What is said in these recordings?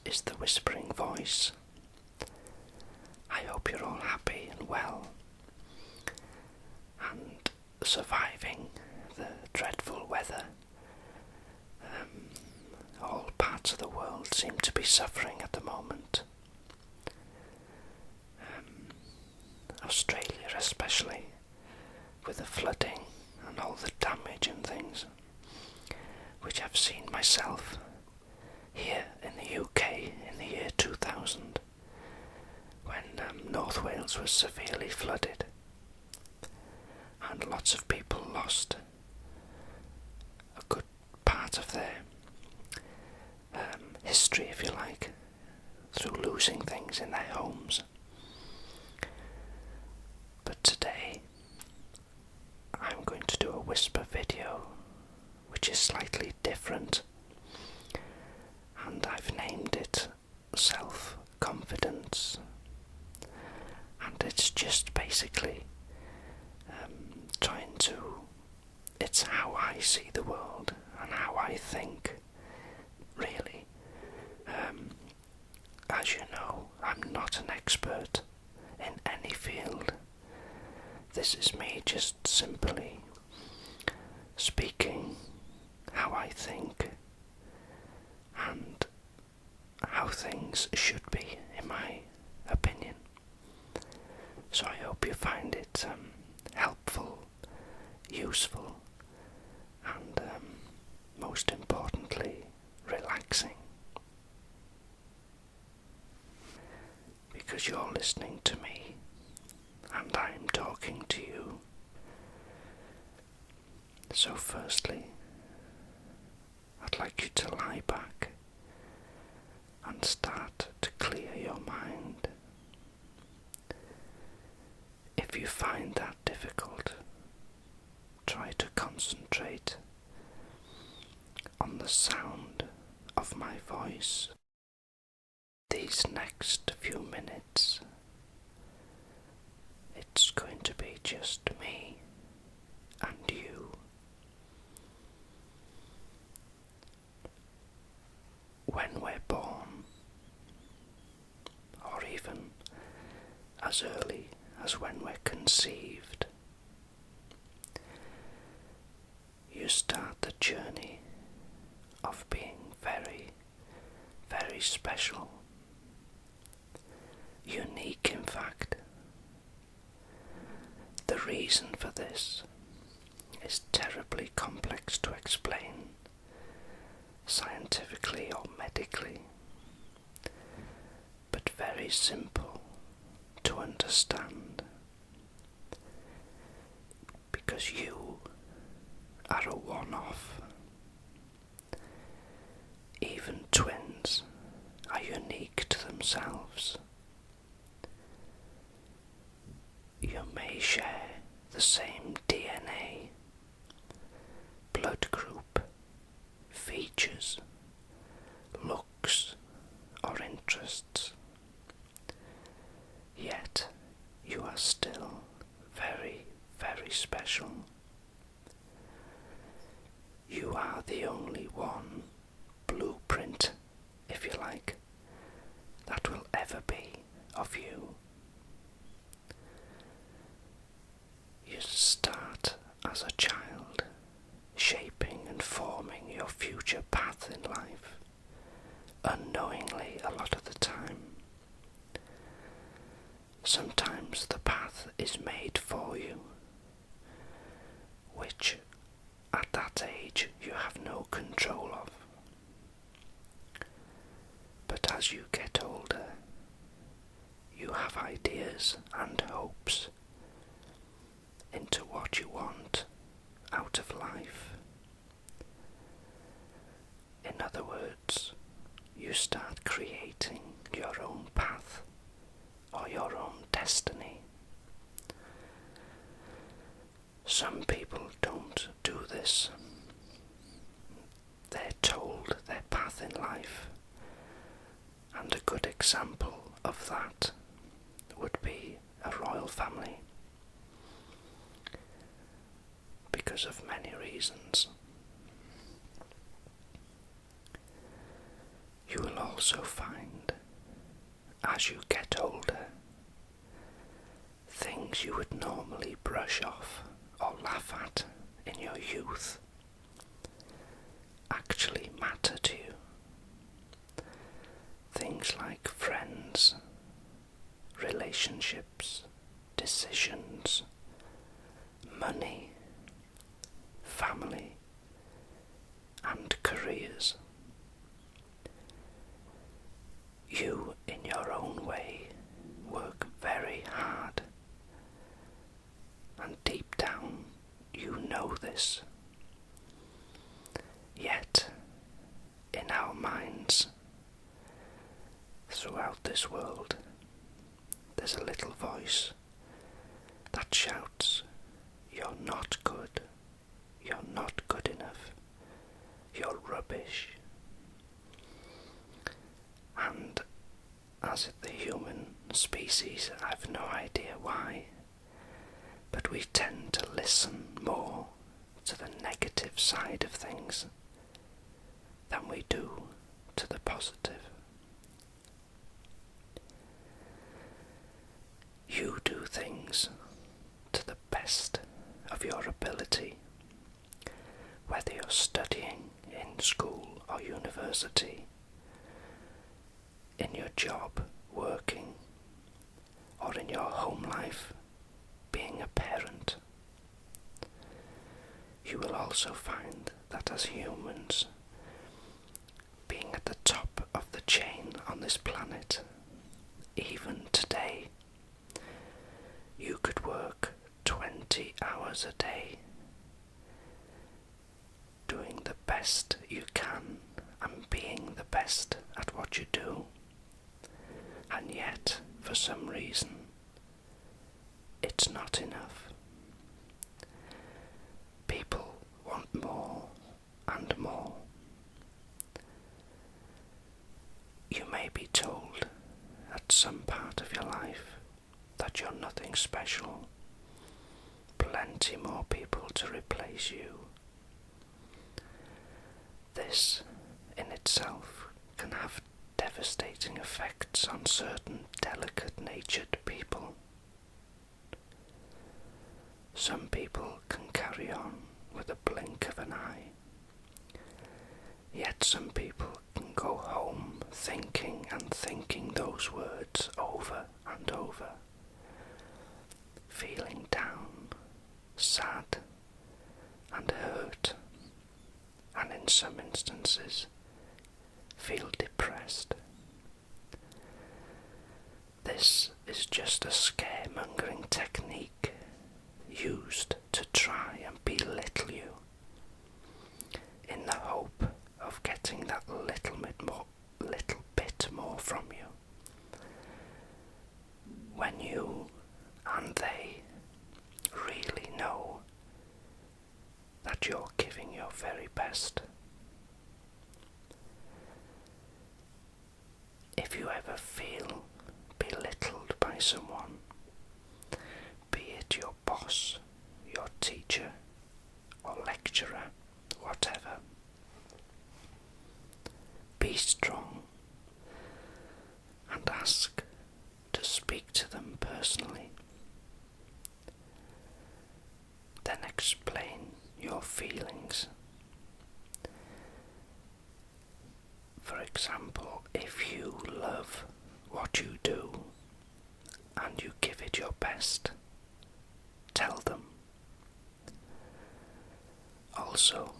is the Whispering Voice. I hope you're all happy and well and surviving the dreadful weather. All parts of the world seem to be suffering at the moment. Australia especially, with the flooding and all the damage and things, which I've seen myself here in the UK in the year 2000, when North Wales was severely flooded and lots of people lost a good part of their history, if you like, through losing things in their homes. But today I'm going to do a whisper video which is slightly different, and I've named it Self-Confidence, and it's just basically it's how I see the world and how I think, really. As you know, I'm not an expert in any field. This is me just simply speaking how I think and how things should be, in my opinion. So I hope you find it helpful, useful, and most importantly, relaxing. Because you're listening to me and I'm talking to you. So firstly, I'd like you to lie back and start to clear your mind. If you find that difficult, try to concentrate on the sound of my voice. These next few minutes, it's going to be just me and you. When we're born, or even as early as when we're conceived, you start the journey of being very, very special. Unique, in fact. The reason for this is terribly complex to explain scientifically or medically, but very simple to understand, because you are a one-off. Even twins are unique to themselves. You may share the same DNA, blood group, features, looks, or interests, yet you are still very, very special. You are the only one blueprint, if you like, that will ever be of you. You start as a child, shaping and forming your future path in life, unknowingly a lot of the time. Sometimes the path is made for you, which at that age you have no control of. But as you get older, you have ideas and hopes into what you want out of life. In other words, you start creating your own path or your own destiny. Some people don't do this. They're told their path in life, and a good example of that would be a royal family, because of many reasons. You will all also find, as you get older, things you would normally brush off or laugh at in your youth actually matter to you. Things like friends, relationships, decisions, money, family, and careers. You, in your own way, work very hard, and deep down you know this. Yet, in our minds, throughout this world, there's a little voice that shouts, "You're not good, you're not good enough, you're rubbish." And as the human species, I've no idea why, but we tend to listen more to the negative side of things than we do to the positive. You do things to the best of your ability, whether you're studying in school or university, in your job, working, or in your home life, being a parent. You will also find that as humans, being at the top of the chain on this planet, even today, you could work 20 hours a day, doing the best you can and being the best at what you do. And yet, for some reason, it's not enough. People want more and more. You may be told at some part of your life that you're nothing special, plenty more people to replace you. This in itself can have devastating effects on certain delicate-natured people. Some people can carry on with a blink of an eye, yet some people can go home thinking and thinking those words over and over, feeling down, sad, and hurt, and in some instances feel depressed. This is just a scaremongering technique used to try and belittle you in the hope of getting that little bit more from you, when you and they really know that you're giving your very best. If you ever feel belittled by someone, be it your boss, your teacher, or lecturer, whatever, be strong and ask to speak to them personally. Then explain your feelings. For example, if you love what you do and you give it your best, tell them. Also,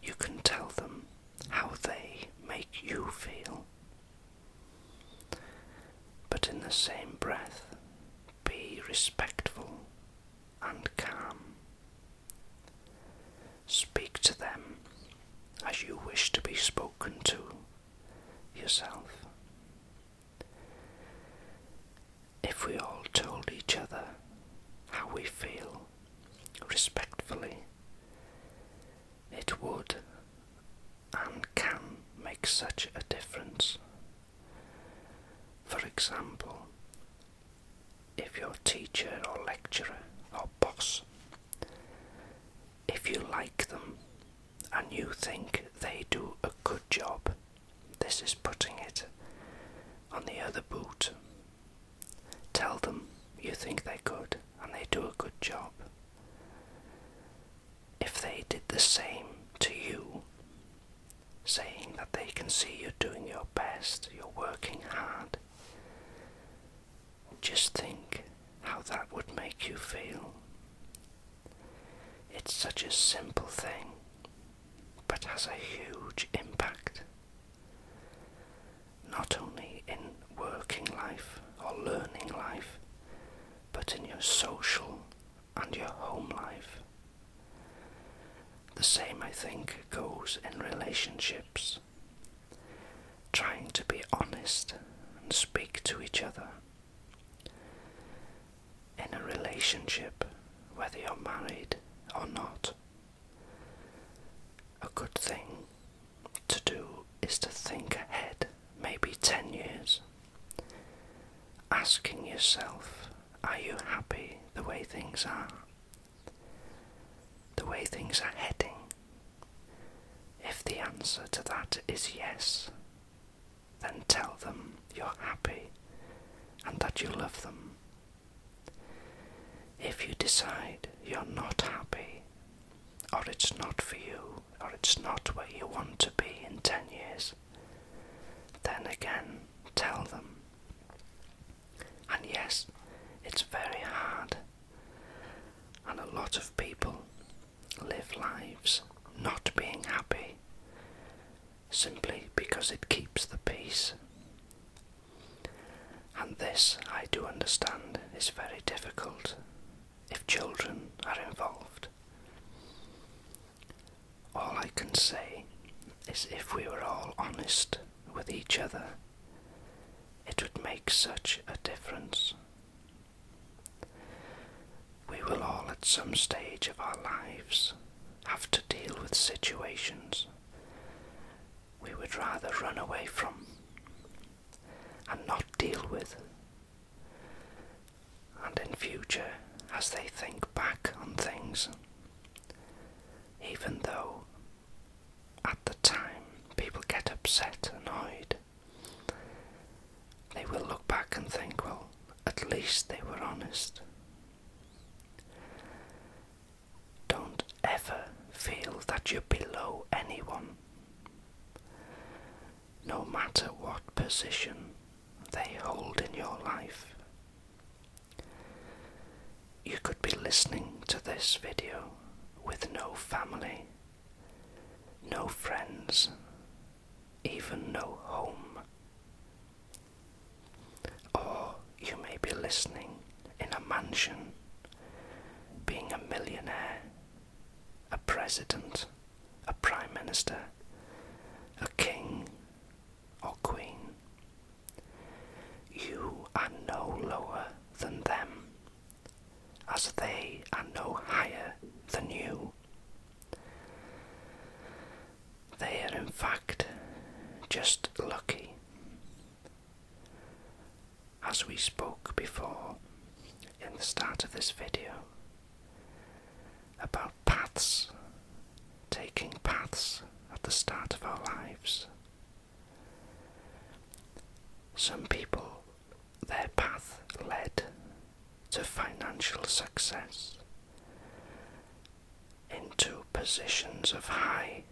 you can tell them how they make you feel. But in the same breath, be respectful and calm. Speak to them as you wish to be spoken to yourself. If we all told each other how we feel respectfully, it would and can make such a difference. For example, if your teacher or lecturer or boss, if you like them and you think they do a good job, this is putting it that they can see you're doing your best, you're working hard. Just think how that would make you feel. It's such a simple thing, but has a huge impact. Not only in working life or learning life, but in your social and your home life. The same, I think, goes in relationships. Trying to be honest and speak to each other. In a relationship, whether you're married or not, a good thing to do is to think ahead, maybe 10 years, asking yourself, are you happy the way things are? The way things are heading? If the answer to that is yes, then tell them you're happy and that you love them. If you decide you're not happy, or it's not for you, or it's not where you want to be in 10 years, then again, tell them. And yes, it's very hard, and a lot of people live lives not being happy, simply because it keeps the peace. And this, I do understand, is very difficult if children are involved. All I can say is if we were all honest with each other, it would make such a difference. We will all at some stage of our lives have to deal with situations we would rather run away from and not deal with. And in future, as they think back on things, even though at the time people get upset, annoyed, they will look back and think, well, at least they were honest. Don't ever feel that you're below anyone, no matter what position they hold in your life. You could be listening to this video with no family, no friends, even no home. Or you may be listening in a mansion, being a millionaire, a president, a prime minister, a king or queen. You are no lower than them, as they are no higher than you. They are in fact just lucky. As we spoke before in the start of this video about paths, taking paths at the start of our lives. Some people, their path led to financial success, into positions of high,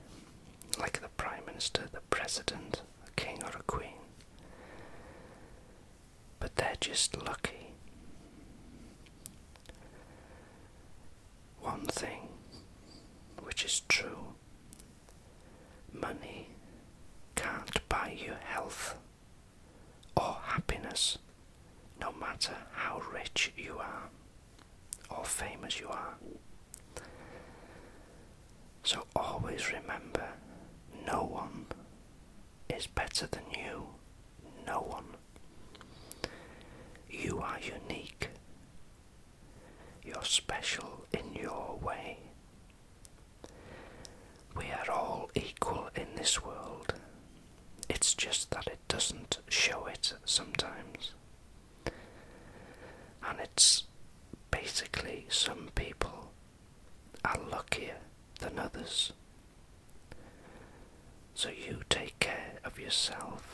like the Prime Minister, the President, a King or a Queen. But they're just lucky. One thing which is true, money can't buy you health or happiness, no matter how rich you are or famous you are. So always remember, no one is better than you. No one. You are unique. You're special in your way. We are all equal in this world. It's just that it doesn't show it sometimes. And it's basically some people are luckier than others. So you take care of yourself